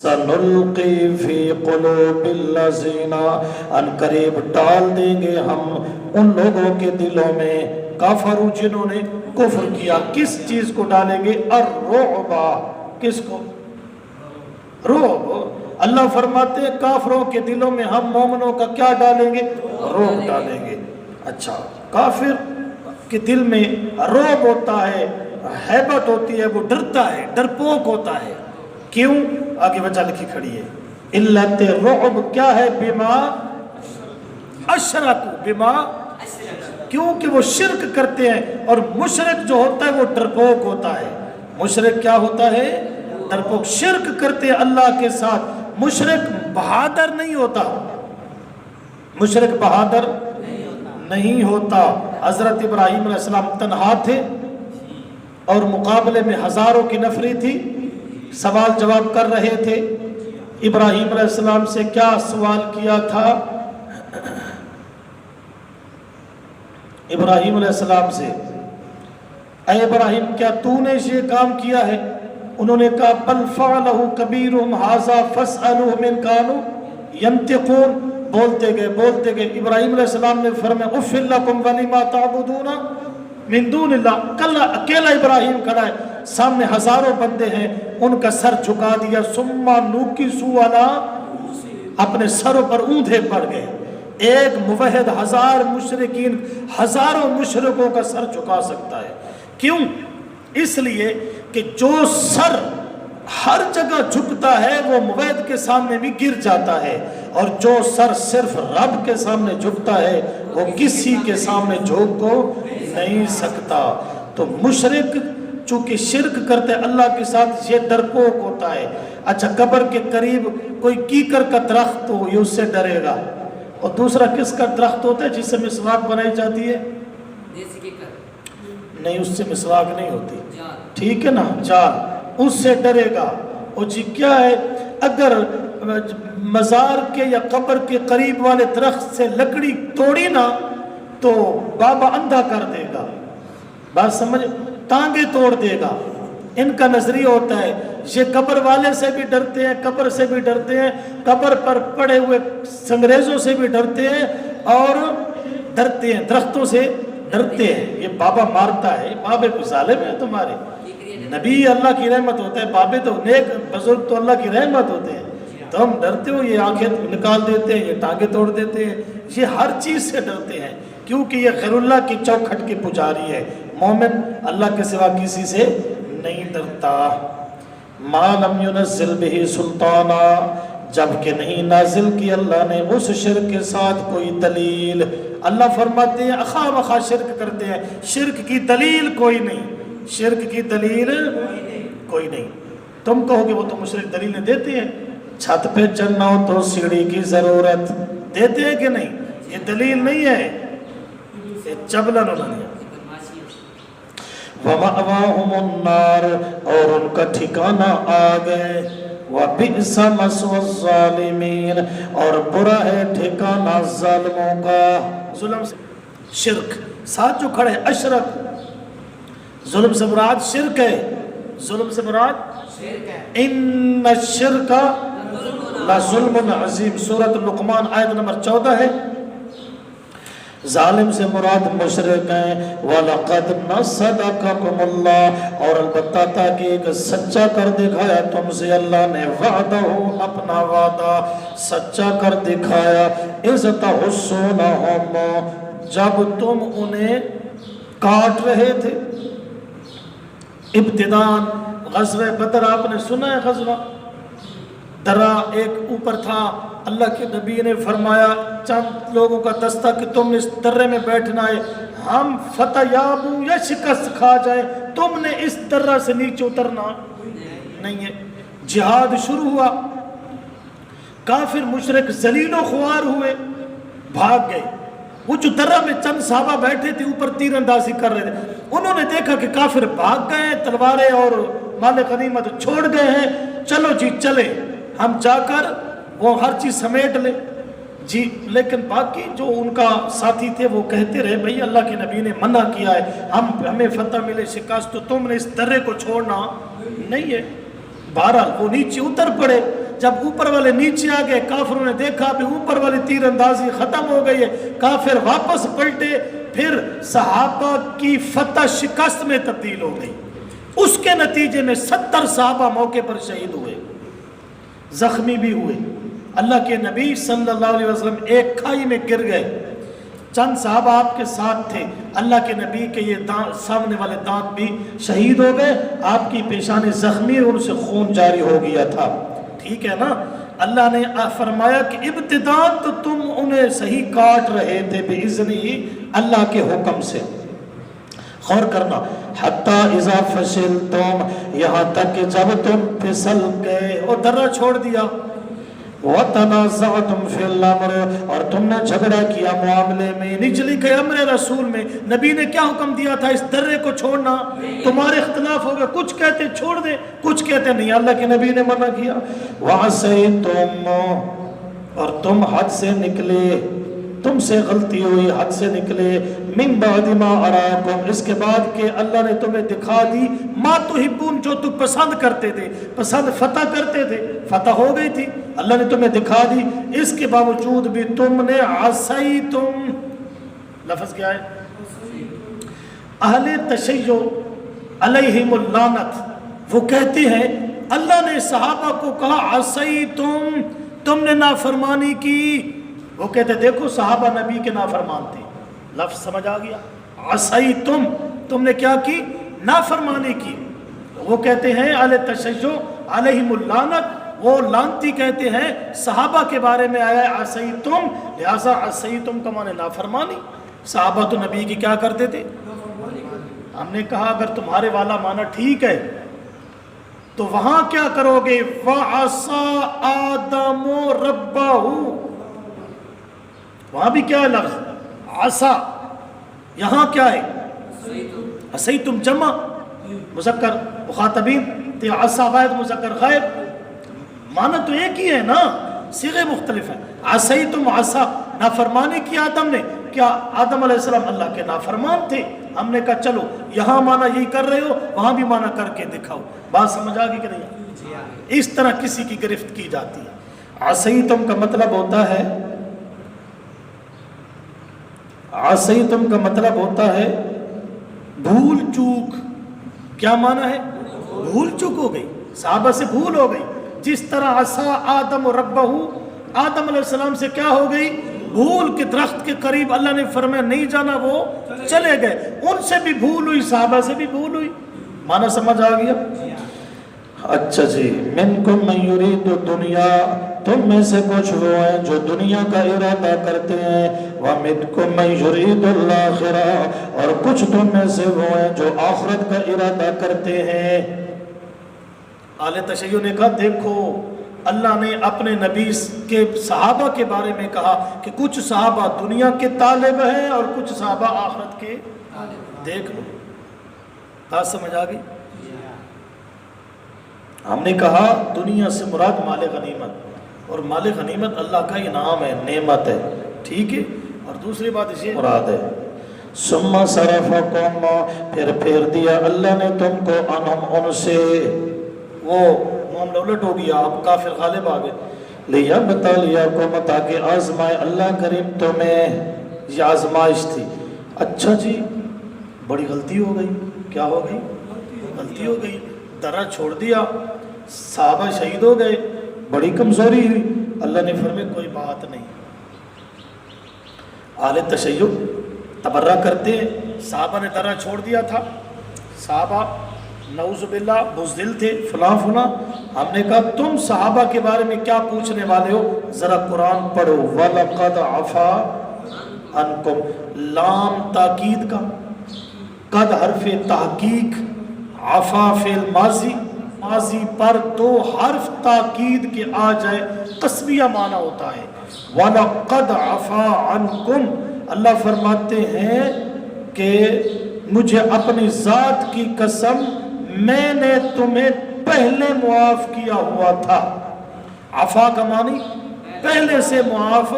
سنلقی فی قلوب الذین، ان قریب ڈال دیں گے ہم ان لوگوں کے دلوں میں کافروا، جنہوں نے کفر کیا۔ کس چیز کو ڈالیں گے؟ الرعب۔ کس کو؟ رعب۔ اللہ فرماتے ہیں کافروں کے دلوں میں ہم مومنوں کا کیا ڈالیں گے؟ رعب ڈالیں گے۔ اچھا، کافر کے دل میں رعب ہوتا ہے، ہیبت ہوتی ہے، وہ ڈرتا ہے، ڈرپوک ہوتا ہے۔ کیوں؟ آگے وجہ لکھی کھڑی ہے۔ علت رعب کیا ہے؟ بما اشرکوا، بما، کیونکہ وہ شرک کرتے ہیں، اور مشرک جو ہوتا ہے وہ ڈرپوک ہوتا ہے۔ مشرک کیا ہوتا ہے؟ ڈرپوک۔ شرک کرتے ہیں اللہ کے ساتھ۔ مشرک بہادر نہیں ہوتا، مشرک بہادر نہیں ہوتا۔ حضرت ابراہیم علیہ السلام تنہا تھے اور مقابلے میں ہزاروں کی نفری تھی، سوال جواب کر رہے تھے۔ ابراہیم علیہ السلام سے کیا سوال کیا تھا؟ ابراہیم علیہ السلام سے، اے ابراہیم کیا تو نے یہ کام کیا ہے؟ انہوں نے کہا بل فعلہ کبیرہم ھذا فاسألوہم ان کانوا ینطقون۔ بولتے گئے۔ ابراہیم علیہ السلام نے فرمایا اف لکم ولما تعبدون من دون اللہ۔ کل اکیلا ابراہیم کھڑا ہے، سامنے ہزاروں بندے ہیں، ان کا سر جھکا دیا۔ ثم نکسوا علی، اپنے سروں پر اوندھے پڑ گئے۔ ایک موحد ہزار مشرکین، ہزاروں مشرکوں کا سر جھکا سکتا ہے۔ کیوں؟ اس لیے کہ جو سر ہر جگہ جھکتا ہے وہ موحد کے سامنے بھی گر جاتا ہے، اور جو سر صرف رب کے سامنے جھکتا ہے وہ کسی کے سامنے جھک کو نہیں سکتا۔ تو مشرک چونکہ شرک کرتے اللہ کے ساتھ، یہ ڈرپوک ہوتا ہے۔ اچھا، قبر کے قریب کوئی کیکر کا درخت ہو، یہ اس سے ڈرے گا۔ اور دوسرا کس کا درخت ہوتا ہے جس سے مسواک بنائی جاتی ہے؟ نہیں، اس سے مسواک نہیں ہوتی، ٹھیک ہے نا، جال، اس سے ڈرے گا۔ اور جی کیا ہے، اگر مزار کے یا قبر کے قریب والے درخت سے لکڑی توڑی نا تو بابا اندھا کر دے گا، بات سمجھ، ٹانگیں توڑ دے گا۔ ان کا نظریہ ہوتا ہے یہ قبر والے سے بھی ڈرتے ہیں، قبر سے بھی ڈرتے ہیں، قبر پر پڑے ہوئے سنگریزوں سے بھی ڈرتے ہیں، اور ڈرتے ہیں، درختوں سے ڈرتے ہیں۔ یہ بابا مارتا ہے، بابے کو ظالم ہے تمہارے، نبی اللہ کی رحمت ہوتا ہے، بابے تو نیک بزرگ تو اللہ کی رحمت ہوتے ہیں، تم ڈرتے ہو، یہ آنکھیں نکال دیتے ہیں، یہ ٹانگیں توڑ دیتے ہیں، یہ ہر چیز سے ڈرتے ہیں، کیونکہ یہ غیر اللہ کی چوکھٹ کے پجاری ہے۔ مومن اللہ کے سوا کسی سے نہیں ڈرتا۔ ما لم ينزل به سلطانا، جبکہ نہیں نازل کی اللہ نے اس شرک کے ساتھ کوئی دلیل۔ اللہ فرماتے ہیں خواہ مخواہ شرک کرتے ہیں، شرک کی دلیل کوئی نہیں، شرک کی دلیل کوئی نہیں۔ تم کہو گے وہ تو مشرک دلیلیں دیتے ہیں، چھت پہ چڑھنا ہو تو سیڑھی کی ضرورت، دیتے ہیں کہ نہیں؟ یہ دلیل نہیں ہے، یہ چبلن انہوں وَمَأْوَاهُمُ النَّارُ، اور ان کا ٹھکانہ آگ ہے، وَبِئْسَ مَثْوَى الظَّالِمِينَ، اور برا ہے ٹھکانہ ظالموں کا۔ ظلم سے شرک، ساتھ جو کھڑے اشرک، ظلم سے مراد شرک ہے، ظلم سے مراد ان الشرک لظلم عظیم، سورۃ لقمان آیت نمبر 14 ہے۔ ظالم سے مراد مشرک ہیں۔ وَلَقَدْ نَصَدَقَكُمُ اللَّهُ، اور البتہ تاکہ سچا کر دکھایا تم سے اللہ نے، وعدہ، اپنا وعدہ سچا کر دکھایا، اِذْ تَحُسُّونَهُمْ، جب تم انہیں کاٹ رہے تھے۔ ابتداءً غزوہ بدر آپ نے سنا ہے، غزوہ درہ ایک اوپر تھا، اللہ کے نبی نے فرمایا چند لوگوں کا دستہ کہ تم اس درے میں بیٹھنا ہے، ہم فتح یابو یا شکست کھا جائیں، تم نے اس درہ سے نیچے اترنا نہیں ہے۔ جہاد شروع ہوا، کافر مشرک ذلیل و خوار ہوئے، بھاگ گئے۔ وہ جو درہ میں چند صحابہ بیٹھے تھے اوپر تیر اندازی کر رہے تھے، انہوں نے دیکھا کہ کافر بھاگ گئے ہیں، تلواریں اور مال غنیمت چھوڑ گئے ہیں، چلو جی چلے، ہم جا کر وہ ہر چیز سمیٹ لیں جی۔ لیکن باقی جو ان کا ساتھی تھے وہ کہتے رہے بھئی اللہ کے نبی نے منع کیا ہے، ہمیں فتح ملے شکست، تو تم نے اس درے کو چھوڑنا نہیں ہے۔ بہرحال وہ نیچے اتر پڑے، جب اوپر والے نیچے آ گئے، کافروں نے دیکھا بھی اوپر والی تیر اندازی ختم ہو گئی ہے، کافر واپس پلٹے، پھر صحابہ کی فتح شکست میں تبدیل ہو گئی۔ اس کے نتیجے میں 70 صحابہ موقع پر شہید ہوئے، زخمی بھی ہوئے۔ اللہ کے نبی صلی اللہ علیہ وسلم ایک کھائی میں گر گئے، چند صحابہ آپ کے ساتھ تھے، اللہ کے نبی کے یہ سامنے والے دانت بھی شہید ہو گئے، آپ کی پیشانی زخمی اور ان سے خون جاری ہو گیا تھا، ٹھیک ہے نا۔ اللہ نے فرمایا کہ ابتداء تو تم انہیں صحیح کاٹ رہے تھے بِإِذْنِهِ، اللہ کے حکم سے۔ غور کرنا، حتیٰ اذا فشلتم، یہاں تک کہ جب تم پھسل گئے اور درہ چھوڑ دیا، وَتَنَازَعْتُمْ فِي الْأَمْرِ، اور تم نے جھگڑا کیا معاملے میں، نچلی کے امر رسول میں۔ نبی نے کیا حکم دیا تھا؟ اس درے کو چھوڑنا، تمہارے اختلاف ہو گئے، کچھ کہتے چھوڑ دے، کچھ کہتے نہیں، اللہ کے نبی نے منع کیا۔ وَعَصَيْتُمْ، اور تم حد سے نکلے، تم سے غلطی ہوئی، حد سے نکلے، من بعد ما اراکم، اس کے بعد کہ اللہ نے تمہیں دکھا دی ما تحبون، جو تم پسند کرتے تھے، پسند فتح کرتے تھے، فتح ہو گئی تھی، اللہ نے تمہیں دکھا دی، اس کے باوجود بھی تم نے عصیتم، لفظ کیا ہے؟ اہل تشیع علیہم اللعنت، وہ کہتے ہیں اللہ نے صحابہ کو کہا عصیتم، تم نے نافرمانی کی، وہ کہتے دیکھو صحابہ نبی کے نافرمان تھے، لفظ سمجھ آ گیا، عصیتم، تم نے کیا کی؟ نافرمانی کی۔ وہ کہتے ہیں اہل تشیع علیہم اللعنت، وہ لعنتی کہتے ہیں صحابہ کے بارے میں آیا ہے عصیتم، لہذا عصیتم کا معنی نافرمانی۔ صحابہ تو نبی کی کیا کرتے تھے؟ ہم نے کہا اگر تمہارے والا معنی ٹھیک ہے تو وہاں کیا کرو گے؟ وَعَصَىٰ آدَمُ رَبَّهُ، وہاں بھی کیا ہے لفظ عصا، یہاں کیا ہے عصیتم جمع مذکر مخاطبین، تو عصا واحد مذکر غائب، معنی تو ایک ہی ہے نا، صیغے مختلف ہیں۔ عصیتم عصا، نافرمانی کی آدم نے، کیا آدم علیہ السلام اللہ کے نافرمان تھے؟ ہم نے کہا چلو یہاں معنی یہی کر رہے ہو، وہاں بھی معنی کر کے دکھاؤ، بات سمجھ آ گئی کہ نہیں؟ اس طرح کسی کی گرفت کی جاتی ہے۔ عصیتم کا مطلب ہوتا ہے، عصیتم کا مطلب ہوتا ہے بھول چوک۔ کیا معنی ہے؟ بھول چوک ہو گئی، صحابہ سے بھول ہو گئی، جس طرح عصا آدم ربہ، آدم علیہ السلام سے کیا ہو گئی؟ بھول کے درخت کے قریب اللہ نے فرمایا نہیں جانا، وہ چلے گئے، ان سے بھی بھول ہوئی، صحابہ سے بھی بھول ہوئی، معنی سمجھ آ گیا؟ اچھا جی، منکم من یرید الدنیا، تم میں سے کچھ وہ ہیں جو دنیا کا ارادہ کرتے ہیں، ومنکم من یرید الآخرہ، اور کچھ تم میں سے وہ ہیں جو آخرت کا ارادہ کرتے ہیں۔ اہل تشیع نے کہا دیکھو اللہ نے اپنے نبی کے صحابہ کے بارے میں کہا کہ کچھ صحابہ دنیا کے طالب ہیں اور کچھ صحابہ آخرت کے، دیکھ لو، بات سمجھ آ گئی؟ ہم نے کہا دنیا سے مراد مال غنیمت، اور مال غنیمت اللہ کا انعام ہے، نعمت ہے، ٹھیک ہے، اور دوسری بات اسی مراد ہے۔ ثم صرفکم، پھر دیا اللہ نے تم کو عنہم، ان سے، وہ معاملہ الٹ ہو گیا، اب کافر غالب آ گئے، لیبتلیکم، تاکہ آزمائے اللہ کریم تمہیں، یہ آزمائش تھی۔ اچھا جی، بڑی غلطی ہو گئی، کیا ہو گئی؟ غلطی ہو گئی، درہ چھوڑ دیا، صحابہ شہید ہو گئے، بڑی کمزوری ہوئی، اللہ نے فرمایا کوئی بات نہیں۔ اہل تشیع تبرہ کرتے ہیں، صحابہ نے درہ چھوڑ دیا تھا، صحابہ نعوذ باللہ بزدل تھے، فلاں فلاں، ہم نے کہا تم صحابہ کے بارے میں کیا پوچھنے والے ہو؟ ذرا قرآن پڑھو، وَلَقَدْ عَفَا عَنْكُمْ، لام تاکید کا، قد حرف تحقیق، عفا فعل ماضی، ماضی پر دو حرف تاکید کے آ جائے قسمیہ معنی ہوتا ہے۔ وَلَقَدْ عَفَا عَنْكُمْ، اللہ فرماتے ہیں کہ مجھے اپنی ذات کی قسم، میں نے تمہیں پہلے معاف کیا ہوا تھا۔ عفا کا معنی پہلے سے معاف،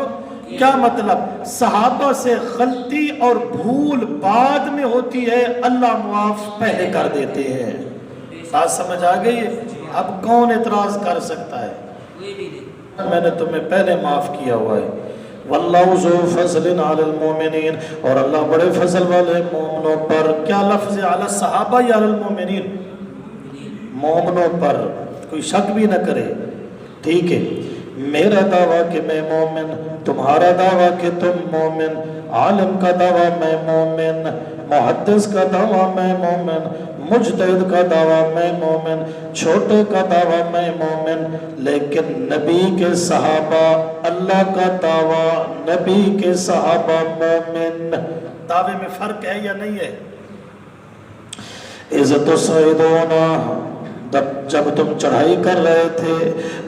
کیا مطلب؟ صحابہ سے غلطی اور بھول بعد میں ہوتی ہے، اللہ معاف پہلے کر دیتے ہیں، بات سمجھ آ گئی ہے؟ اب کون اعتراض کر سکتا ہے؟ میں نے تمہیں پہلے معاف کیا ہوا ہے. واللہ ذو فضل علی المومنین، اور اللہ بڑے فضل والے مومنوں پر. کیا لفظ ہے؟ علی الصحابہ یا علی المومنین؟ مومنوں پر، کوئی شک بھی نہ کرے. ٹھیک ہے، میرا دعویٰ کہ میں مومن، تمہارا دعویٰ کہ تم مومن، عالم کا دعویٰ میں مومن، محدث کا دعویٰ میں مومن، مجتہد کا دعویٰ میں مومن، چھوٹے کا دعویٰ میں مومن. لیکن نبی کے صحابہ، اللہ کا دعویٰ نبی کے صحابہ مومن. دعوے میں فرق ہے یا نہیں ہے؟ عزت و سعیدونہ، جب تم چڑھائی کر رہے تھے،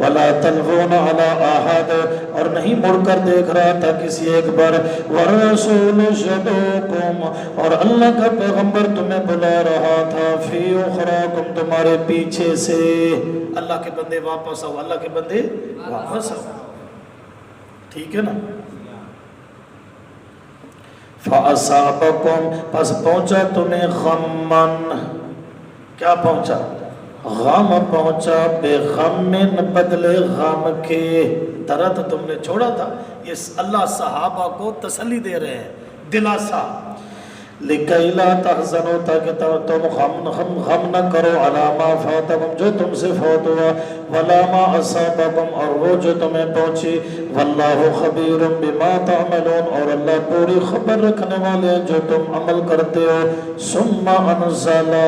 وَلَا تَلْوُونَ عَلَىٰ أَحَدٍ، اور نہیں مڑ کر دیکھ رہا تھا کسی ایک پر. وَالرَّسُولُ يَدْعُوكُمْ، اور اللہ کا پیغمبر تمہیں بلا رہا تھا. فِي أُخْرَاكُمْ، تمہارے پیچھے سے. اللہ کے بندے واپس آؤ، اللہ کے بندے واپس آؤ. ٹھیک ہے نا؟ فَأَصَابَكُمْ، پس پہنچا تمہیں غمًا. کیا پہنچا؟ غم پہنچا. بے غم بدلے غم کے. درد تم نے چھوڑا تھا. یہ اللہ صحابہ کو تسلی دے رہے ہیں، دلاسا. لِكَيْ لَا تَحْزَنُوا، تاکہ تم غم نہ کرو. عَلَىٰ مَا فَاتَكُمْ، جو تم سے فوت ہوا. وَلَا مَا أَصَابَكُمْ، اور وہ جو تمہیں پہنچی. وَاللَّهُ خَبِيرٌ بِمَا تَعْمَلُونَ، اور اللہ پوری خبر رکھنے والے ہیں جو تم عمل کرتے ہو. ثُمَّ أَنزَلَ،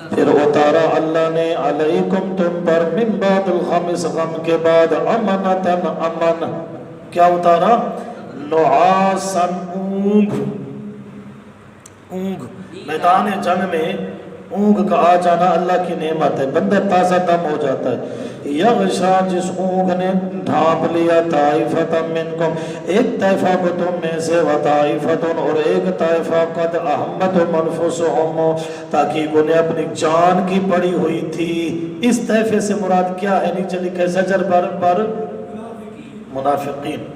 پھر اتارا اللہ نے. علیکم، تم پر. من بعد الغم، اس غم کے بعد. امنتن، امن. کیا اتارا؟ نعاسن، اونگ. اونگ، میدان جنگ میں اونگ کا آ جانا اللہ کی نعمت ہے. بندہ تازہ دم ہو جاتا ہے. یغشا، جس اونگ نے ڈھانپ لیا. طائفۃ منکم، ایک طائفہ کو تم میں سے. وطائفۃ، اور ایک طائفہ قد اہمتہم انفسہم، تاکہ انہیں اپنی جان کی پڑی ہوئی تھی. اس طائفے سے مراد کیا ہے؟ نیچے لکھا ہے زجر پر منافقین.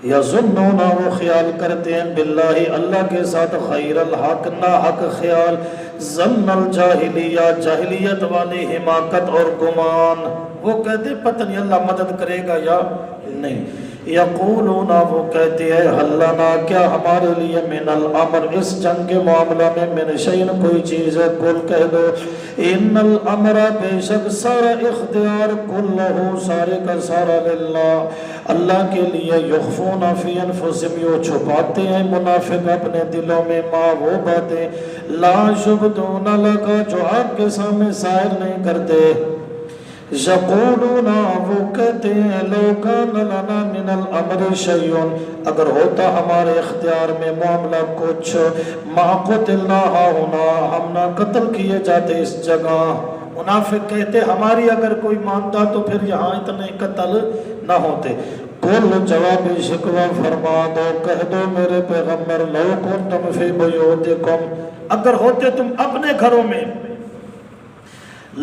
یظنون، وہ خیال کرتے ہیں. باللہ، اللہ کے ساتھ. خیر الحق، نا حق خیال. ظن الجاہلیہ، جاہلیت والی حماقت اور گمان. وہ کہتے پتہ نہیں اللہ مدد کرے گا یا نہیں. یقولون، وہ کہتے ہیں. حل لنا، کیا ہمارے لیے. من الامر، اس جنگ کے معاملہ میں. من شیء، کوئی چیز ہے. قل، کہہ دو. ان الامر، بے شک سارا اختیار. کلہ، سارے کا سارا. للہ، اللہ کے لیے. یخفون فی انفسہم، یہ چھپاتے ہیں منافق اپنے دلوں میں. ما، وہ باتیں. لا یبدون لک، جو آپ کے سامنے ظاہر نہیں کرتے. یقولون، وہ کہتے ہیں. لو کان لنا من الامر شیء، اگر ہوتا ہمارے اختیار میں معاملہ کچھ. ما قتلنا ہاہنا، ہم نہ قتل کیے جاتے اس جگہ. منافق کہتے ہماری اگر کوئی مانتا تو پھر یہاں اتنے قتل نہ ہوتے. کل، جواب شکوہ فرما دو، کہہ دو میرے پیغمبر. لو کنتم فی بیوتکم، اگر ہوتے تم اپنے گھروں میں.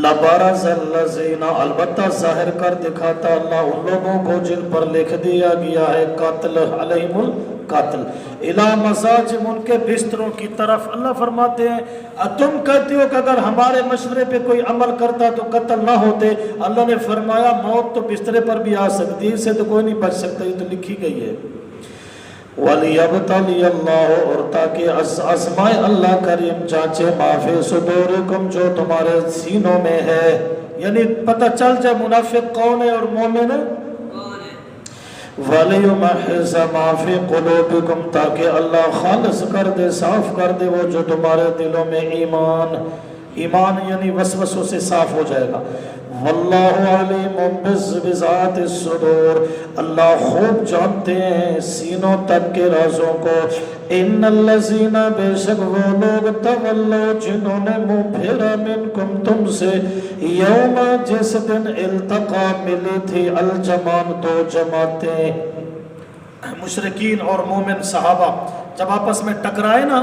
لبرز الذین، البتہ ظاہر کر دکھاتا اللہ ان لوگوں کو جن پر لکھ دیا گیا ہے قتل، علیہم القتل. الی مساجم، ان کے بستروں کی طرف. اللہ فرماتے ہیں تم کہتے ہو کہ اگر ہمارے مشورے پہ کوئی عمل کرتا تو قتل نہ ہوتے. اللہ نے فرمایا موت تو بسترے پر بھی آ سکتی ہے، اسے تو کوئی نہیں بچ سکتا، یہ تو لکھی گئی ہے. وَلِيَبْتَلِيَ اللَّهُ، اور تاکہ آزمائے اللہ کریم جانچے. مَا فِي صُدُورِكُمْ، جو تمہارے سینوں میں ہے. یعنی پتہ چل جائے منافق کون ہے اور مومن کون ہے. وَلِيُمَحِّصَ مَا فِي قُلُوبِكُمْ، تاکہ اللہ خالص کر دے، صاف کر دے وہ جو تمہارے دلوں میں ایمان. ایمان یعنی وسوسوں سے صاف ہو جائے گا. واللہ علیم بذات الصدور، اللہ خوب جانتے ہیں سینوں تک کے رازوں کو. ان الذین، بے شک وہ لوگ. تولوا، جنہوں نے منہ پھیرا. منکم، تم سے. یوم، جس دن. التقا، ملی تھی. الجمعان، دو جماعتیں. مشرکین اور مومن صحابہ جب آپس میں ٹکرائے نا،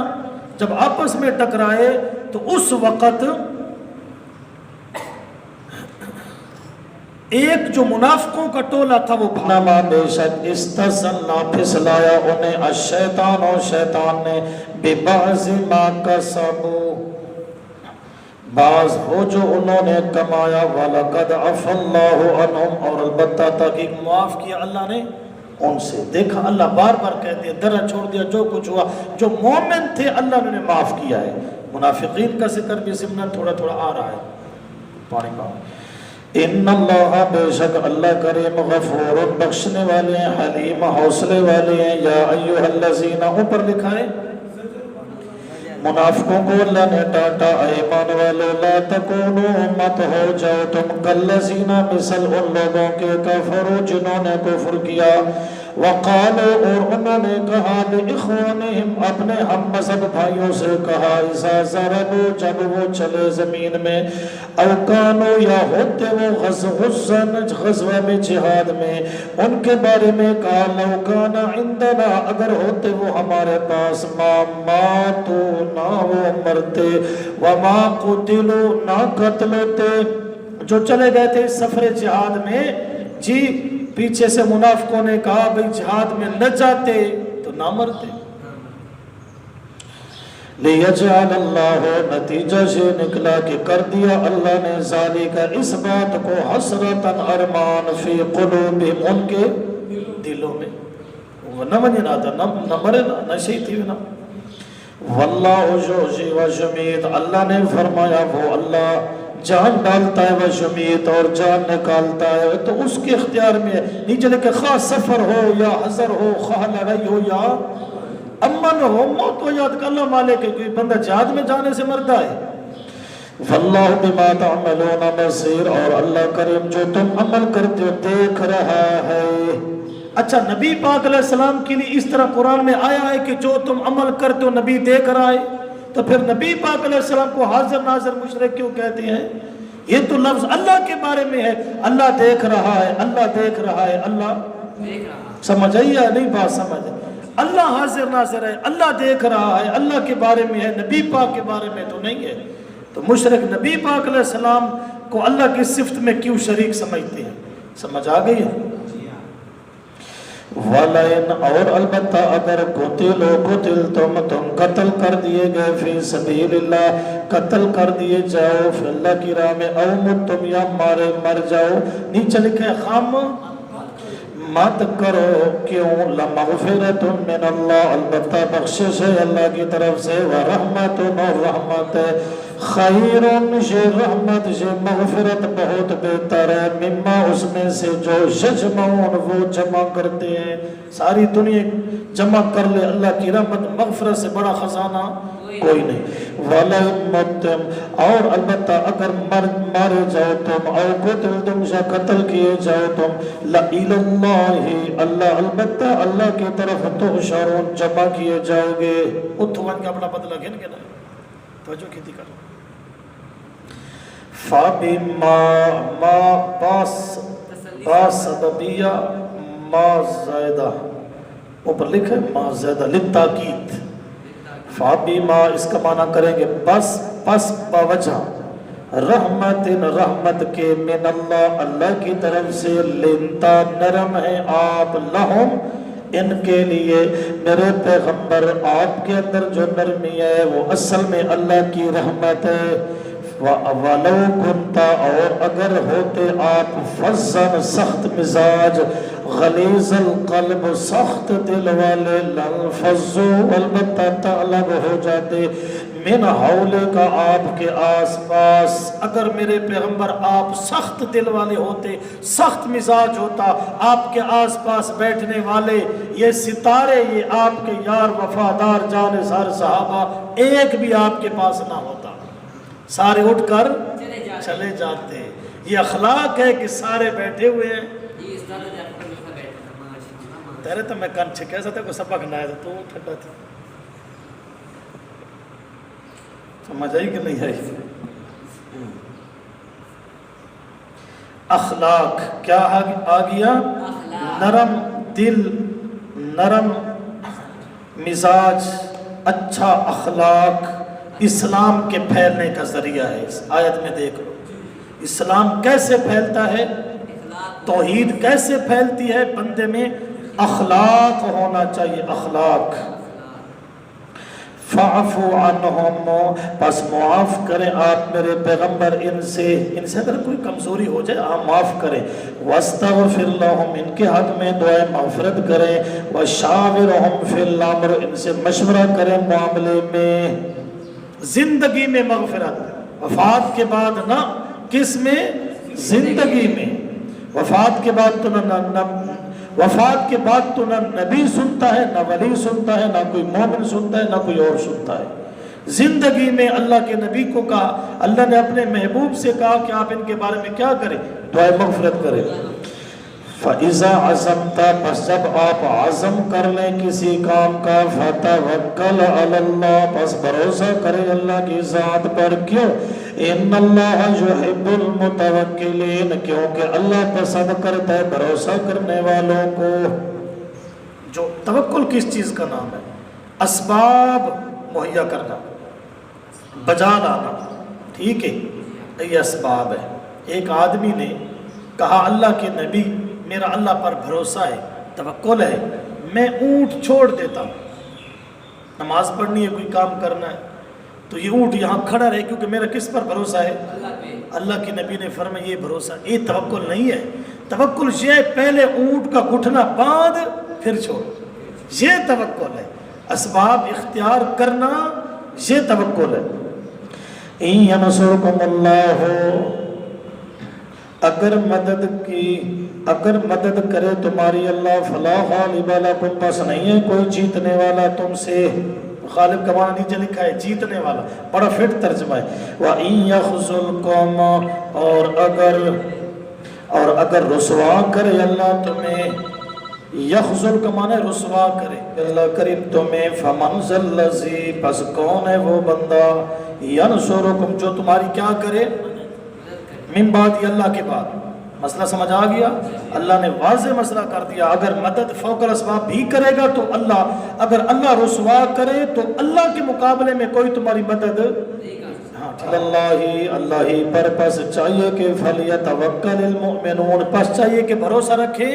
جب آپس میں ٹکرائے تو اس وقت ایک جو منافقوں کا ٹولہ تھا وہ بھاگا. بے شک استزلنا، پھسلایا انہیں. الشیطان، اور شیطان نے. ببعض ما کسبوا، بعض وہ جو انہوں نے کمایا وَلَقَدْ عَفَا اللَّهُ عَنْهُمْ، اور البتہ تحقیق معاف کیا اللہ نے ان سے. دیکھا اللہ بار بار کہتے ہیں درہ چھوڑ دیا جو کچھ ہوا، جو مومن تھے اللہ نے معاف کیا ہے. منافقین کا ذکر بھی ضمن تھوڑا تھوڑا آ رہا ہے. پانی پاؤ. ان اللہ، بے شک اللہ کریم غفور، بخشنے والے ہیں، حلیم حوصلے والے ہیں. یا ایھا الذین، اوپر لکھا ہے منافقوں کو اللہ نے ڈانٹا، ایمان والو لا تکونوا، مت ہو جاؤ تم کالذین، مثل ان لوگوں کے کفروا جنہوں نے کفر کیا، وقالوا، اور انہوں نے کہا، لإخوانہم، اپنے ہم مذہب بھائیوں سے کہا، اذا ضربوا، جب وہ چلے زمین میں، او کانوا، یا ہوتے وہ غزوہ میں جہاد میں، ان کے بارے میں کہا، لو کان عندنا، اگر ہوتے وہ ہمارے پاس، ما ماتوا، نہ وہ مرتے، وما قتلوا، نہ قتل ہوتے. جو چلے گئے تھے سفر جہاد میں، جی پیچھے سے منافقوں نے کہا بھئی جہاد میں نہ جاتے تو نہ مرتے. لیجعل اللہ، نتیجہ سے نکلا کہ کر دیا اللہ نے ذالک، اس بات کو، حسرتاً ارمان، فی قلوبہم، ان کے دلوں میں. وہ نہ منی نہ تھا، نہ مرے نہ شہید تھی نہ. واللہ یحیی و یمیت، اللہ نے فرمایا وہ اللہ جان ڈالتا ہے، وہ یمیت، اور جان نکالتا ہے. تو اس کے اختیار میں نہیں چلے کہ خواہ سفر ہو یا حضر ہو، خواہ لڑائی ہو یا امن ہو، موت ہو یاد کہ اللہ مالک ہے. کوئی بندہ جہاد میں جانے سے مرتا ہے. واللہ بما تعملون بصیر، اور اللہ کریم جو تم عمل کرتے ہو دیکھ رہا ہے. اچھا، نبی پاک علیہ السلام کے لیے اس طرح قرآن میں آیا ہے کہ جو تم عمل کرتے ہو نبی دیکھ رہا ہے، تو پھر نبی پاک علیہ السلام کو حاضر ناظر مشرک کیوں کہتے ہیں؟ یہ تو لفظ اللہ کے بارے میں ہے، اللہ دیکھ رہا ہے، اللہ دیکھ رہا ہے، اللہ دیکھ رہا ہے. سمجھ آئی یا نہیں بات سمجھ؟ اللہ حاضر ناظر ہے، اللہ دیکھ رہا ہے، اللہ کے بارے میں ہے، نبی پاک کے بارے میں تو نہیں ہے. تو مشرک نبی پاک علیہ السلام کو اللہ کی صفت میں کیوں شریک سمجھتے ہیں؟ سمجھ آ گئی ہے؟ وَلَئِنْ، اور البتہ اگر قتلتم، تم قتل کر دیے گئے، فی سبیل اللہ، قتل کر دیے جاؤ فی اللہ کی راہ میں، او متم، یا مر جاؤ. نیچے لکھے خام مت کرو، کیوں؟ لمغفرۃ من اللہ، البتہ بخشش ہے اللہ کی طرف سے، ورحمت، اور رحمت ہے، خیر، یہ رحمت، یہ مغفرت بہت بہتر ہے، مما، اس میں سے، جو یجمعون، وہ جمع کرتے ہیں. ساری دنیا جمع کر لے، اللہ کی رحمت مغفرت سے بڑا خزانہ کوئی نہیں. وَلَئِن مُتَّمْ، اور البتہ اگر مارے جاؤ تم، او قتلتم، یا قتل کیے جاؤ تم، لَإِلَى اللَّهِ، اللہ، البتہ اللہ کی طرف تحشرون، جمع کیے جاؤ گے. اتھوان کا اپنا بدلہ گھن کے نہ توجہ کھیتی کر. فَبِمَا، ما با سببیہ، ما زائدہ، اوپر لکھے ما زائدہ للتاکید. فَبِمَا، اس کا معنی کریں گے پس باوجہ، رحمت، رحمت کے، من اللہ، اللہ کی طرف سے، لنتا، نرم ہے آپ، لہم، ان کے لیے، میرے پیغمبر، آپ کے اندر جو نرمی ہے وہ اصل میں اللہ کی رحمت ہے. وَلَوْ كُنْتَ، اور اگر ہوتے آپ، فَظًّا، سخت مزاج، غلیظ القلب، سخت دل والے، لَانفَضُّوا، البتہ الگ ہو جاتے، من حولک، آپ کے آس پاس. اگر میرے پیغمبر آپ سخت دل والے ہوتے، سخت مزاج ہوتا، آپ کے آس پاس بیٹھنے والے یہ ستارے، یہ آپ کے یار وفادار جانثار صحابہ، ایک بھی آپ کے پاس نہ ہوتا، سارے اٹھ کر چلے جاتے. یہ اخلاق ہے کہ سارے بیٹھے ہوئے ہیں. تیرے تو میں کن چھکے سا تھا کوئی سبق نہ آیا تھا، تو ٹھنڈا تھا. سمجھ آئی کہ نہیں آئی؟ اخلاق کیا آ گیا؟ نرم دل، نرم مزاج، اچھا اخلاق اسلام کے پھیلنے کا ذریعہ ہے. اس آیت میں دیکھ لو اسلام کیسے پھیلتا ہے، توحید کیسے پھیلتی ہے. بندے میں اخلاق ہونا چاہیے، اخلاق. فَعْفُوا عَنْهُمْ، پس معاف کریں آپ میرے پیغمبر ان سے اگر کوئی کمزوری ہو جائے آپ معاف کریں، وَاسْتَغْفِرْ لَهُمْ، ان کے حق میں دعائیں مغفرت کریں، وَشَاوِرْهُمْ فِي الْأَمْرِ، ان سے مشورہ کریں معاملے میں۔ زندگی میں مغفرت، وفات کے بعد نہ، کس میں؟ زندگی میں۔ وفات کے بعد تو نہ نبی سنتا ہے، نہ ولی سنتا ہے، نہ کوئی مومن سنتا ہے، نہ کوئی اور سنتا ہے۔ زندگی میں اللہ کے نبی کو کہا، اللہ نے اپنے محبوب سے کہا کہ آپ ان کے بارے میں کیا کریں؟ دعائے مغفرت کریں۔ فَإِذَا عَزَمْتَ، پس جب آپ عزم کر لیں کسی کام کا، فَتَوَكَّلْ عَلَى اللَّهِ، پس بھروسہ کریں اللہ کی ذات پر۔ کیوں؟ إِنَّ اللَّهَ يُحِبُّ الْمُتَوَكِّلِينَ، کیونکہ اللہ پسند کرتا ہے بھروسہ کرنے والوں کو۔ جو توکل کس چیز کا نام ہے؟ اسباب مہیا کرنا، بجا لانا، ٹھیک ہے، یہ اسباب ہے۔ ایک آدمی نے کہا اللہ کے نبی میرا اللہ پر بھروسہ ہے، توکل ہے، میں اونٹ چھوڑ دیتا ہوں، نماز پڑھنی ہے، کوئی کام کرنا ہے تو یہ اونٹ یہاں کھڑا رہے کیونکہ میرا کس پر بھروسہ ہے؟ اللہ کے نبی نے فرمایا یہ بھروسہ، یہ توکل نہیں ہے۔ توکل یہ پہلے اونٹ کا گھٹنا باندھ پھر چھوڑ، یہ توکل ہے۔ اسباب اختیار کرنا یہ توکل ہے۔ إِن يَنْصُرْكُمُ اللَّهُ، اگر مدد کرے تمہاری اللہ، فلا غالب لکم، پس نہیں ہے کوئی جیتنے والا تم سے۔ غالب کا معنی نیچے لکھا ہے جیتنے والا، بڑا فٹ ترجمہ ہے۔ وَإِن يَخْذُلْكُمْ، اور اگر رسوا کرے اللہ تمہیں، یخذل کا معنی رسوا کرے اللہ کریم تمہیں، فَمَنْ ذَا الَّذِي، پس کون ہے وہ بندہ، يَنْصُرُكُمْ، جو تمہاری کیا کرے، من بعد، اللہ کے بعد۔ مسئلہ سمجھ آ گیا؟ اللہ نے واضح مسئلہ کر دیا، اگر مدد فوق الاسباب بھی کرے گا تو اللہ، اگر اللہ رسوا کرے تو اللہ کے مقابلے میں کوئی تمہاری مدد، اللہ ہی پر، پس چاہیے کہ فَلْيَتَوَكَّلِ الْمُؤْمِنُونَ، پس چاہیے کہ بھروسہ رکھے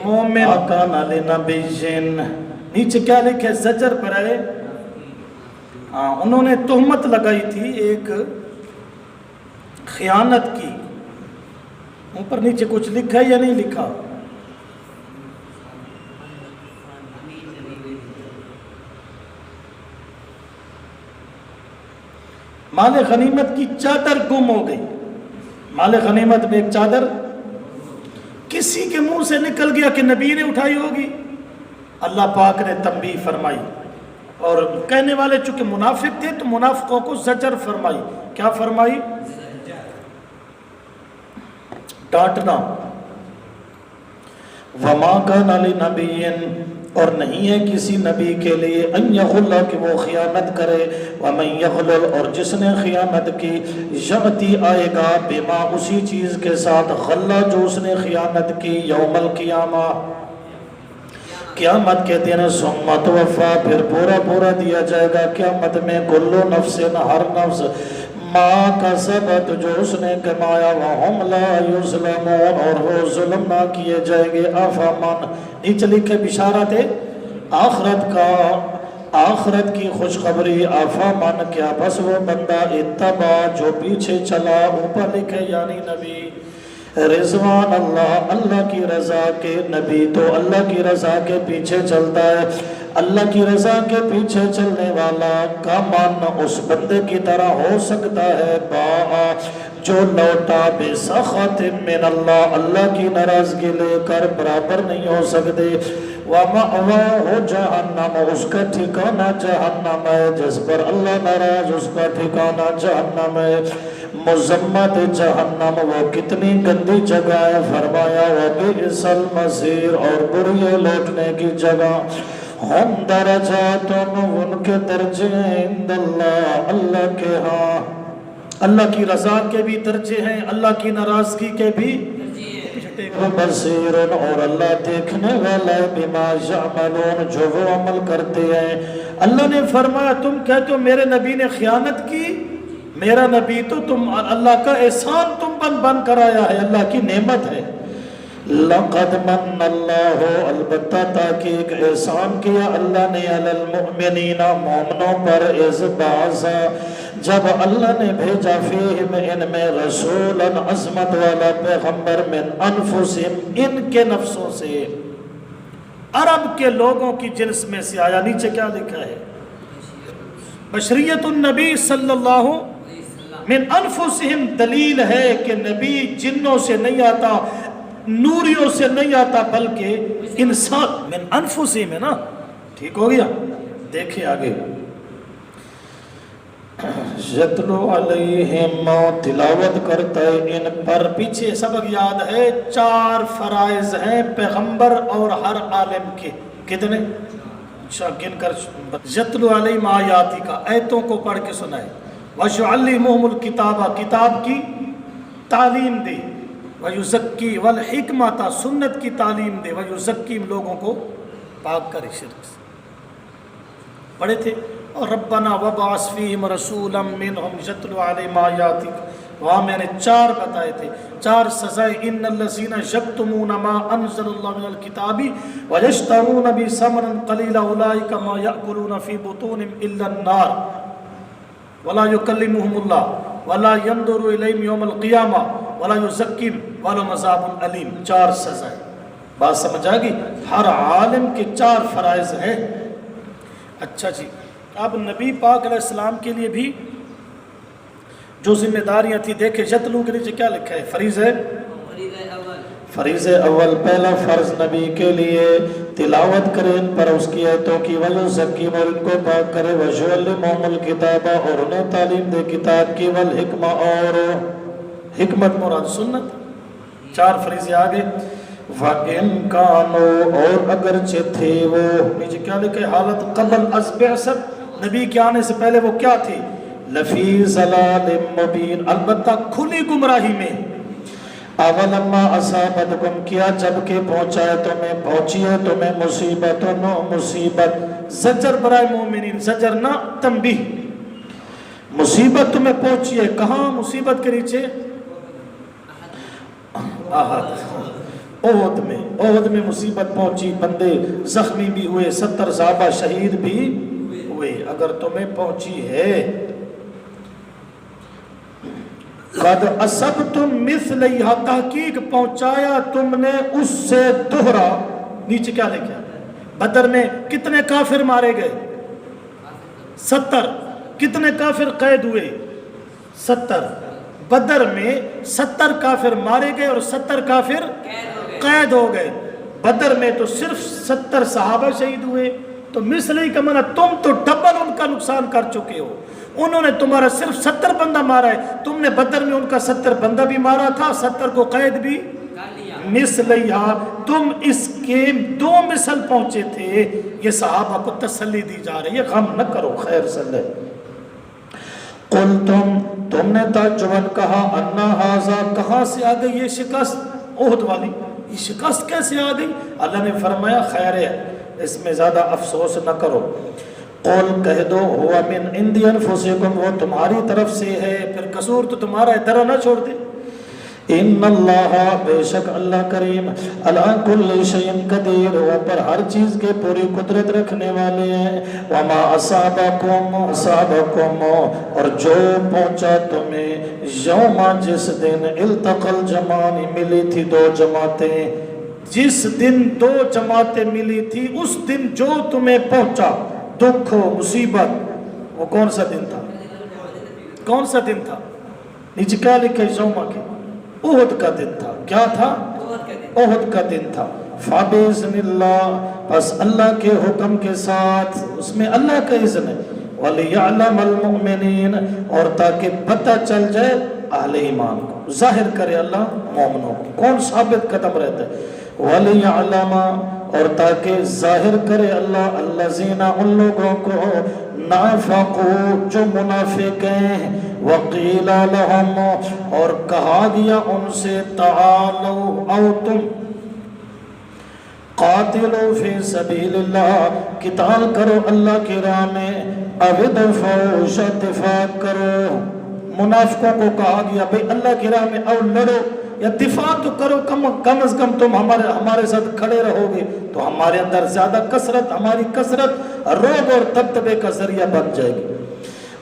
مومن۔ وَكَانَ لِنَبِيٍّ، نیچے کیا لکھے؟ زجر پر ہے۔ انہوں نے تہمت لگائی تھی ایک خیانت کی، اوپر نیچے کچھ لکھا ہے یا نہیں لکھا؟ مال غنیمت کی چادر گم ہو گئی، مال غنیمت میں ایک چادر کسی کے منہ سے نکل گیا کہ نبی نے اٹھائی ہوگی، اللہ پاک نے تنبیہ فرمائی، اور کہنے والے چونکہ منافق تھے تو منافقوں کو زجر فرمائی۔ کیا فرمائی؟ ڈانٹنا۔ وَمَا كَانَ لِنَبِيٍّ، اور نہیں ہے کسی نبی کے لیے، ان یغل، کہ وہ خیانت کرے، وَمَن یغلل، اور جس نے خیانت کی، یأتی، آئے گا، بما، اسی چیز کے ساتھ، غلہ، جو اس نے خیانت کی، یوم القیامہ، قیامت کے دن، ثم توفیٰ، پھر پورا دیا جائے گا قیامت میں، کل نفس، ہر نفس، ما کسبت، جو اس نے کمایا، وہم لا یظلمون، اور وہ ظلم نہ کیے جائیں گے۔ افمن، نیچے لکھے بشارت آخرت کا، آخرت کی خوشخبری، افمن، کیا بس وہ بندہ، اتبع، جو پیچھے چلا، اوپر لکھے یعنی نبی، رضوان اللہ، اللہ کی رضا کے، نبی تو اللہ کی رضا کے پیچھے چلتا ہے، اللہ کی رضا کے پیچھے چلنے والا کا ماننا اس بندے کی طرح ہو سکتا ہے، باء، جو لوٹا، بے سخط من اللہ، اللہ کی ناراضگی لے کر، برابر نہیں ہو سکتے۔ وَمَأْوَاهُ جَهَنَّمُ، اس کا ٹھکانہ جہنم ہے، جس پر اللہ ناراض، اس کا ٹھکانہ جہنم ہے۔ مذمت جہنم، وہ کتنی گندی جگہ ہے، فرمایا وَبِئْسَ الْمَصِيرُ، اور بری ہے لوٹنے کی جگہ۔ ہم درجات، ان کے درجے ہیں، عند اللہ، اللہ کے ہاں، اللہ کی رضا کے بھی درجے ہیں، اللہ کی ناراضگی کے بھی، بصیر، اور اللہ دیکھنے والا ہے، بما یعملون، جو وہ عمل کرتے ہیں۔ اللہ نے فرمایا تم کہتے ہو میرے نبی نے خیانت کی، میرا نبی تو تم، اللہ کا احسان تم بن کر آیا ہے، اللہ کی نعمت ہے، لقد من اللہ، البتہ تحقیق احسان کیا اللہ نے علی المؤمنین، مومنوں پر، اذ بعث، جب اللہ نے بھیجا فیہم ان میں رسولا، عظمت والا پیغمبر، من انفسہم، ان کے نفسوں سے، عرب کے لوگوں کی جنس میں سے آیا۔ نیچے کیا لکھا ہے؟ بشریت النبی صلی اللہ من انفسہم، دلیل ہے کہ نبی جنوں سے نہیں آتا، نوریوں سے نہیں آتا، بلکہ انسان من انفسہم ہے نا، ٹھیک ہو گیا؟ دیکھیں آگے، یتلو علیہم، تلاوت کرتا ہے ان پر، پیچھے سبق یاد ہے، 4 فرائض ہیں پیغمبر اور ہر عالم کے، کتنے؟ گن کر، یتلو علیہم آیاتی کا، آیتوں کو پڑھ کے سنائے، وَيُعَلِّمُهُمُ الْكِتَابَ، کتاب کی تعلیم دے، وَيُزَكِّي وَالْحِكْمَةَ، سنت کی تعلیم دے، وَيُزَكِّي، لوگوں کو پاک کرے شرک سے، پڑھے تھے، اور ربنا وبعث فیہم رسولا منہم یتلو علیہم آیاتک، وہاں میں نے 4 بتائے تھے، 4 سزائیں، ان الذین یکتمون ما انزل اللہ من الکتاب ویشترون به ثمنا قلیلا اولئک ما یأکلون فی بطونہم الا النار ولا یکلمہم اللہ ولا ینظر الیہم یوم القیامہ ولا یزکیہم ولہم عذاب علیم۔ 4 سزائیں، بات سمجھ آ گئی؟ ہر عالم کے 4 فرائض ہیں۔ اچھا جی، اب نبی پاک علیہ السلام کے لیے بھی جو ذمہ داریاں تھی، دیکھیں یتلو کے نیچے کیا لکھا ہے؟ فریض اول، پہلا فرض نبی کے لیے تلاوت کرے ان پر اس کی آیتوں کی، وَيُزَكِّيهِمْ، اور ان کو پاک کرے، وَيُعَلِّمُهُمُ الْكِتَابَ، اور انہیں تعلیم دے کتاب کی، وَالْحِکْمَةَ، اور حکمت مراد سنت۔ 4 فریضے آگے، وَإِن كَانُوا، اور اگرچہ تھے وہ، نیچے کیا لکھے؟ حالت قبل از بعثت، نبی کے آنے سے پہلے وہ کیا تھی؟ لفی ضلال مبین، البتہ کھلی گمراہی میں۔ اولما اصابتکم، کیا جب کہ پہنچائے تمہیں، پہنچی ہے تمہیں مصیبت، نو مصیبت، زجر برائے مومنین، زجر نہ تنبیہ، مصیبت تمہیں پہنچی ہے، کہاں مصیبت کے نیچے؟ احد میں، احد میں مصیبت پہنچی، بندے زخمی بھی ہوئے، 70 صحابہ شہید بھی ہوئے، اگر تمہیں پہنچی ہے۔ قد اصبتم مثلیہا، تحقیق پہنچایا تم نے اس سے دوہرا۔ نیچے کیا لکھا؟ بدر میں کتنے کافر مارے گئے؟ 70۔ کتنے کافر قید ہوئے؟ 70۔ بدر میں 70 کافر مارے گئے اور 70 کافر قید ہو گئے۔ بدر میں تو صرف 70 صحابہ شہید ہوئے، تو مثلی کا معنی تم تو ڈبل ان کا نقصان کر چکے ہو۔ انہوں نے تمہارا صرف 70 بندہ مارا ہے، تم نے بدر میں ان کا 70 بندہ بھی مارا تھا، 70 کو قید بھی مثلیہا، تم اس کے 2 مثل پہنچے تھے۔ یہ صحابہ کو تسلی دی جا رہی ہے، غم نہ کرو، خیر صلی۔ قل تم نے تعجباً کہا، انا ھذا، کہاں سے آ گئی یہ شکست؟ احد والی یہ شکست کیسے آ گئی؟ اللہ نے فرمایا خیر ہے، اس میں زیادہ افسوس نہ کرو۔ قول کہہ دو، ہوا من عند انفسکم، وہ تمہاری طرف سے ہے، پھر قصور تو تمہارا ہے، درہ نہ چھوڑ دے۔ ان اللہ، بے شک اللہ کریم، علی کل شیء قدیر، وہ پر ہر چیز کے پوری قدرت رکھنے والے ہیں۔ وما اصابکم، اور جو پہنچا تمہیں، یوم، جس دن، التقى الجمعان، ملی تھی 2 جماعتیں، جس دن 2 جماعتیں ملی تھی، اس دن جو تمہیں پہنچا دکھ و مصیبت، وہ کون سا دن تھا؟ کون سا دن تھا؟ نیچے کیا لکھا ہے؟ یوم کے، احد کا دن تھا۔ کیا تھا؟ احد کا دن تھا۔ فَبِإِذْنِ اللَّهِ، بس اللہ کے حکم کے ساتھ، اس میں اللہ کا اذن ہے۔ وَلِيَعْلَمَ الْمُؤْمِنِينَ، اور تاکہ پتہ چل جائے اہل ایمان کو، ظاہر کرے اللہ مومنوں کو، کون ثابت قدم رہتا ہے۔ وَلِيَعْلَمَ، اور تاکہ ظاہر کرے اللہ الذین، ان لوگوں کو، نافقوا، جو منافق ہیں، وقیل لہم، اور کہا گیا ان سے، تعالوا، او تم، قاتلوا فی سبیل اللہ، قتال کرو اللہ کی راہ میں، او ادفعوا، دفاع کرو۔ منافقوں کو کہا گیا بھئی اللہ کی راہ میں او لڑو، یا دفاع تو کرو، کم از کم تم ہمارے ساتھ کھڑے رہو گے تو ہمارے اندر زیادہ کثرت، ہماری کثرت رعب اور دبدبے کا ذریعہ بن جائے گی۔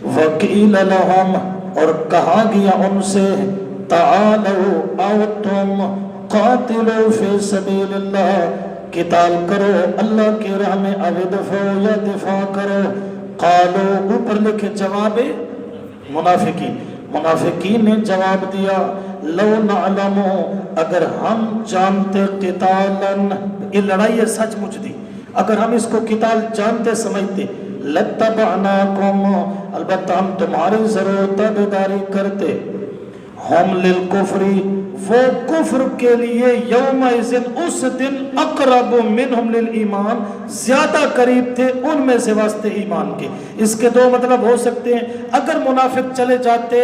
وَقِيلَ لَهُمْ، اور کہا گیا ان سے، تعالوا، آؤ تم، قاتلوا فی سبیل اللہ، قتال کرو اللہ کی راہ میں، او ادفعوا، یا دفاع کرو۔ قالوا، اوپر لکھے جواب منافقین نے جواب دیا، لو نعلم، اگر ہم جانتے، قتالاً، یہ لڑائی ہے سچ مچ دی، اگر ہم اس کو قتال جانتے سمجھتے، لتبعناکم، البتہ ہم تمہاری ضرور تابعداری کرتے، ہم للکفر، وہ کفر کے لیے، یومئذ، اس دن، اقرب منہم للایمان، زیادہ قریب تھے ان میں سے واسطے ایمان کے۔ اس کے دو مطلب ہو سکتے ہیں، اگر منافق چلے جاتے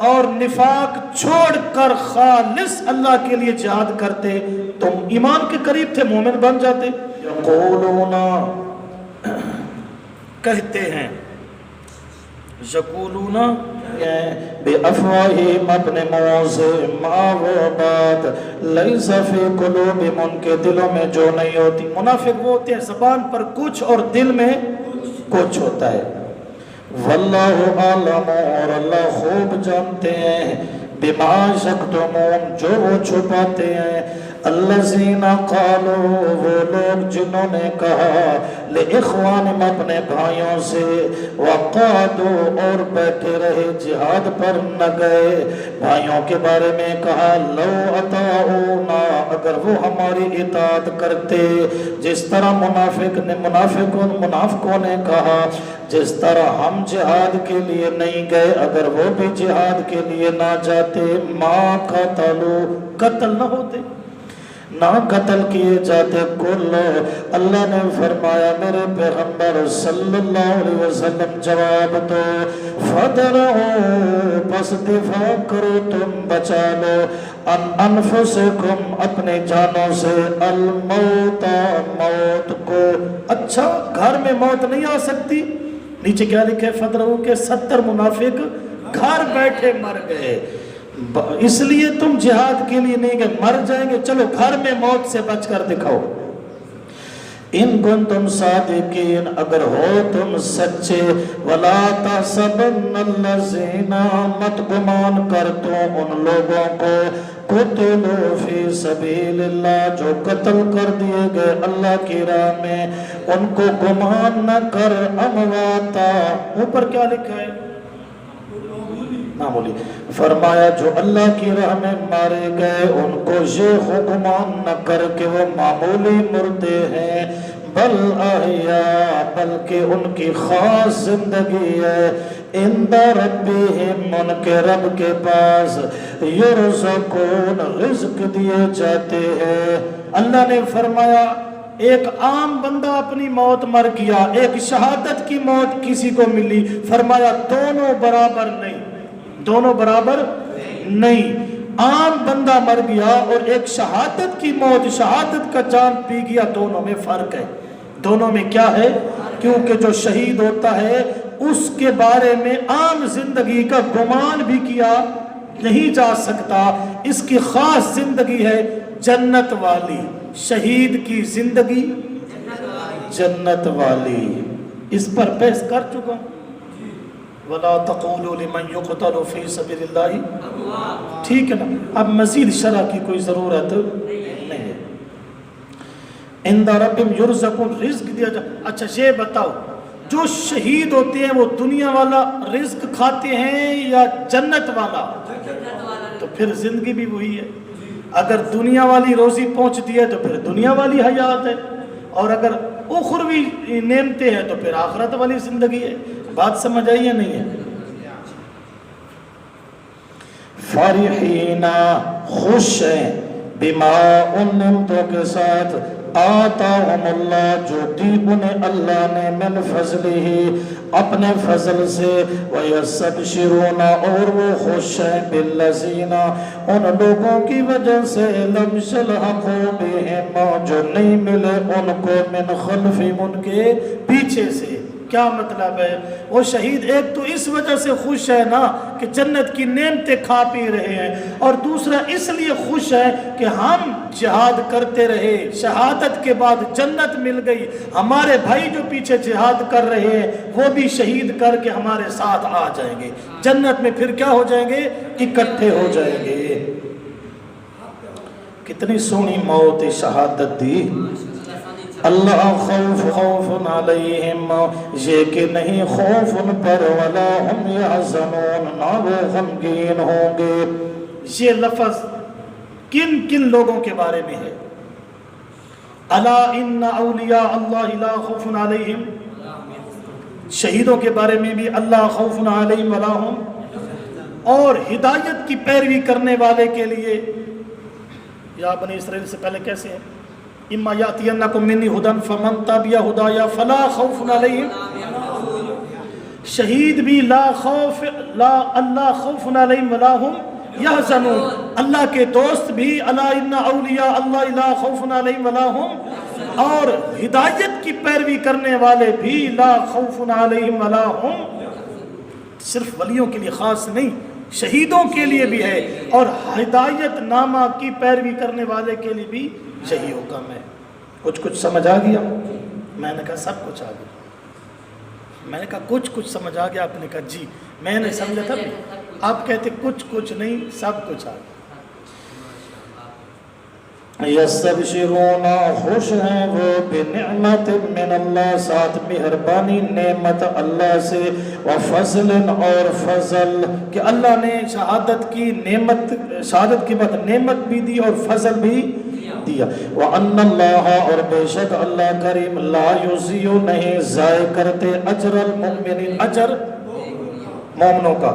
اور نفاق چھوڑ کر خالص اللہ کے لیے جہاد کرتے تم ایمان کے قریب تھے، مومن بن جاتے۔ یقولون، کہتے ہیں، یقولون، بے افواہہم، اپنے منہوں سے، ما وہ بات، لیس فی قلوبہم، ان کے دلوں میں جو نہیں ہوتی۔ منافق وہ ہوتے ہیں زبان پر کچھ اور دل میں کچھ ہوتا ہے۔ واللہ عالم، اور اللہ خوب جانتے ہیں، بما یکتمون، جو وہ چھپاتے ہیں، الذین قالوا، وہ لوگ جنہوں نے کہا، لإخوانہم، اپنے بھائیوں سے، وقعدوا، اور بیٹھے رہے، جہاد پر نہ گئے، بھائیوں کے بارے میں کہا، لو اطاعونا، اگر وہ ہماری اطاعت کرتے، جس طرح منافقوں نے کہا، جس طرح ہم جہاد کے لیے نہیں گئے، اگر وہ بھی جہاد کے لیے نہ جاتے، ما قتلوا، قتل نہ ہوتے، نہ قتل کیے جاتے۔ کل، اللہ نے فرمایا میرے پیغمبر صلی اللہ علیہ وسلم جواب دو، فدرعوا، پس دفاع کرو، تم بچا لو، ان انفسکم، اپنے جانوں سے، الموت، موت کو۔ اچھا، گھر میں موت نہیں آ سکتی؟ نیچے کیا لکھے، فدرعوا کے 70 منافق گھر بیٹھے مر گئے، اس لیے تم جہاد کے لیے نہیں گئے، مر جائیں گے، چلو گھر میں موت سے بچ کر دکھاؤ۔ ان کنتم صادقین، اگر ہو تم سچے، ولا تحسبن الذین، مت گمان کر تو ان لوگوں کو، قتلوا فی سبیل اللہ، جو قتل کر دیے گئے اللہ کی راہ میں، ان کو گمان نہ کر، امواتا، اوپر کیا لکھا ہے، معمولی، فرمایا جو اللہ کی راہ میں مارے گئے ان کو یہ گمان نہ کر کہ وہ معمولی مردے ہیں، بل احیاء، بلکہ ان کی خاص زندگی ہے، عند ربہم، ان کے رب کے پاس، یرزقون، رزق دیے جاتے ہیں۔ اللہ نے فرمایا ایک عام بندہ اپنی موت مر گیا، ایک شہادت کی موت کسی کو ملی، فرمایا دونوں برابر نہیں، دونوں برابر نہیں، عام بندہ مر گیا اور ایک شہادت کی موت، شہادت کا جان پی گیا، دونوں میں فرق ہے۔ دونوں میں کیا ہے؟ کیونکہ جو شہید ہوتا ہے اس کے بارے میں عام زندگی کا گمان بھی کیا نہیں جا سکتا، اس کی خاص زندگی ہے جنت والی، شہید کی زندگی جنت والی، اس پر بحث کر چکا ہوں۔ وَلَا تَقُولُوا لِمَنْ يُقْتَلُ فِي سَبِيلِ اللَّهِ، ٹھیک ہے نا، اب مزید شرح کی کوئی ضرورت نہیں ہے۔ عند ربہم یرزقون، رزق دیا جا۔ اچھا یہ بتاؤ، جو شہید ہوتے ہیں وہ دنیا والا رزق کھاتے ہیں یا جنت والا؟ تو پھر زندگی بھی وہی ہے، اگر دنیا والی روزی پہنچتی ہے تو پھر دنیا والی حیات ہے، اور اگر اخروی نعمتیں ہیں تو پھر آخرت والی زندگی ہے۔ بات سمجھ آئی یا نہیں ہے؟ فرحین، خوش ہیں، بما، ان نعمتوں کے ساتھ، آتاہم اللہ، جو دی انہیں اللہ نے، من فضلہ، اپنے فضل سے، ویستبشرون، اور وہ خوش ہیں، بالذین، ان لوگوں کی وجہ سے، لم یلحقوا بہم، جو نہیں ملے ان کو، من خلفہم، ان کے پیچھے سے۔ کیا مطلب ہے؟ وہ شہید ایک تو اس وجہ سے خوش ہے نا کہ جنت کی نعمتیں کھا پی رہے ہیں، اور دوسرا اس لیے خوش ہے کہ ہم جہاد کرتے رہے، شہادت کے بعد جنت مل گئی، ہمارے بھائی جو پیچھے جہاد کر رہے ہیں وہ بھی شہید کر کے ہمارے ساتھ آ جائیں گے، جنت میں پھر کیا ہو جائیں گے؟ اکٹھے ہو جائیں گے۔ کتنی سونی موت شہادت دی۔ اللہ خوف علیہم، یہ کہ نہیں خوف ان پر، ولا ہم یحزنون، نہ وہ غمگین ہوں گے۔ یہ لفظ کن کن لوگوں کے بارے میں ہے؟ الا ان اولیاء اللہ لا خوف علیہم، شہیدوں کے بارے میں بھی اللہ خوف علیہم ولا ہم، اور ہدایت کی پیروی کرنے والے کے لیے یا بنی اسرائیل سے پہلے کیسے ہے؟ اما یاتینکم منی ھدی فمن تبع ھدایا فلا خوف علیہم، شہید بھی لا اللہ خوف علیہم ولا ہم یحزنون، اللہ کے دوست بھی الا ان اولیاء اللہ لا خوف علیہم ولا ہم، اور ہدایت کی پیروی کرنے والے بھی لا خوف علیہم ولا ہم، صرف ولیوں کے لیے خاص نہیں، شہیدوں کے لیے بھی ہے، اور ہدایت نامہ کی پیروی کرنے والے کے لیے بھی یہی حکم ہے۔ کچھ سمجھ آ گیا؟ میں نے کہا سب کچھ آ گیا۔ میں نے کہا کچھ سمجھ آ گیا؟ آپ نے کہا جی۔ میں نے سمجھا تھا، آپ کہتے کچھ نہیں، سب کچھ آ گیا۔ یستبشرون، خوش ہیں وہ بنعمت من اللہ، ساتھ مہربانی نعمت اللہ سے، وفضل، اور فضل، کہ اللہ نے شہادت کی نعمت، شہادت کی بعد نعمت بھی دی اور فضل بھی دیا۔ وَأَنَّ اللَّهَ، اور بے شک اللہ کریم، لا یضیع، نہیں ضائع کرتے، اجر المؤمنین، اجر مومنوں کا۔